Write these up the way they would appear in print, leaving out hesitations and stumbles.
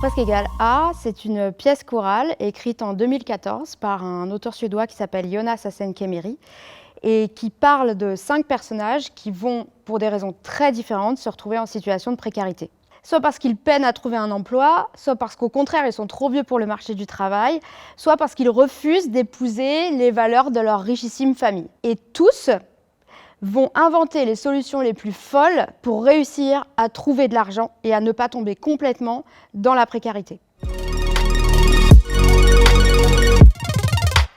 Presque égale A, c'est une pièce chorale écrite en 2014 par un auteur suédois qui s'appelle Jonas Hassen Kemeri et qui parle de 5 personnages qui vont, pour des raisons très différentes, se retrouver en situation de précarité. Soit parce qu'ils peinent à trouver un emploi, soit parce qu'au contraire ils sont trop vieux pour le marché du travail, soit parce qu'ils refusent d'épouser les valeurs de leur richissime famille. Et tous vont inventer les solutions les plus folles pour réussir à trouver de l'argent et à ne pas tomber complètement dans la précarité.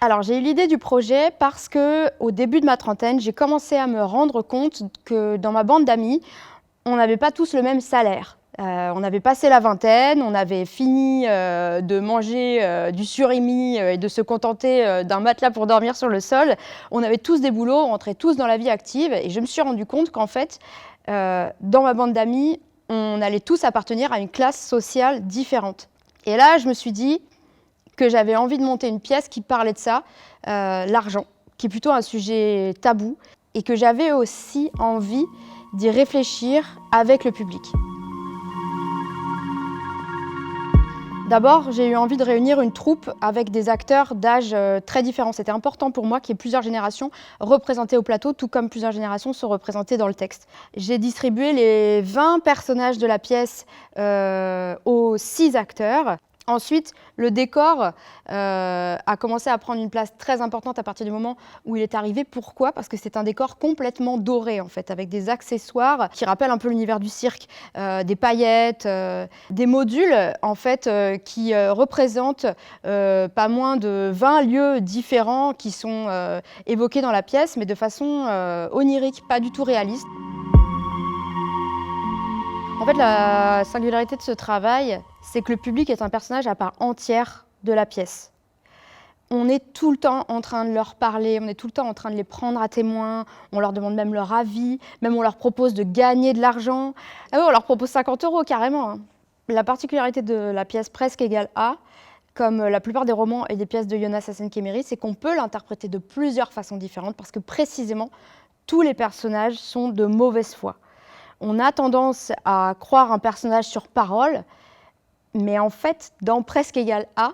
Alors j'ai eu l'idée du projet parce qu'au début de ma trentaine, j'ai commencé à me rendre compte que dans ma bande d'amis, on n'avait pas tous le même salaire. On avait passé la vingtaine, on avait fini de manger du surimi et de se contenter d'un matelas pour dormir sur le sol. On avait tous des boulots, on rentrait tous dans la vie active et je me suis rendu compte qu'en fait, dans ma bande d'amis, on allait tous appartenir à une classe sociale différente. Et là, je me suis dit que j'avais envie de monter une pièce qui parlait de ça, l'argent, qui est plutôt un sujet tabou, et que j'avais aussi envie d'y réfléchir avec le public. D'abord, j'ai eu envie de réunir une troupe avec des acteurs d'âge très différents. C'était important pour moi qu'il y ait plusieurs générations représentées au plateau, tout comme plusieurs générations sont représentées dans le texte. J'ai distribué les 20 personnages de la pièce aux 6 acteurs. Ensuite, le décor a commencé à prendre une place très importante à partir du moment où il est arrivé. Pourquoi? Parce que c'est un décor complètement doré, en fait, avec des accessoires qui rappellent un peu l'univers du cirque, des paillettes, des modules, en fait, qui représentent pas moins de 20 lieux différents qui sont évoqués dans la pièce, mais de façon onirique, pas du tout réaliste. En fait, la singularité de ce travail, c'est que le public est un personnage à part entière de la pièce. On est tout le temps en train de leur parler, on est tout le temps en train de les prendre à témoin, on leur demande même leur avis, même on leur propose de gagner de l'argent. Ah oui, on leur propose 50 € carrément. La particularité de la pièce Presque égale A, comme la plupart des romans et des pièces de Jonas Hassen Kemeri, c'est qu'on peut l'interpréter de plusieurs façons différentes parce que précisément, tous les personnages sont de mauvaise foi. On a tendance à croire un personnage sur parole, mais en fait, dans Presque égale A,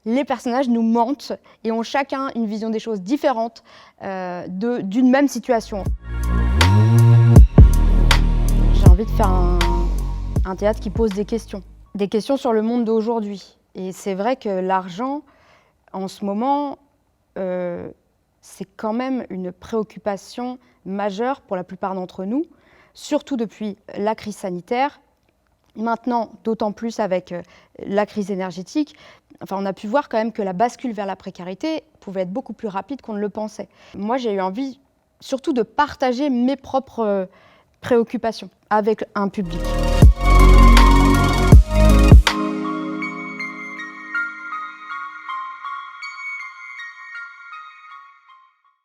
les personnages nous mentent et ont chacun une vision des choses différente d'une même situation. J'ai envie de faire un théâtre qui pose des questions sur le monde d'aujourd'hui. Et c'est vrai que l'argent, en ce moment, c'est quand même une préoccupation majeure pour la plupart d'entre nous, surtout depuis la crise sanitaire, maintenant d'autant plus avec la crise énergétique. Enfin, on a pu voir quand même que la bascule vers la précarité pouvait être beaucoup plus rapide qu'on ne le pensait. Moi, j'ai eu envie surtout de partager mes propres préoccupations avec un public.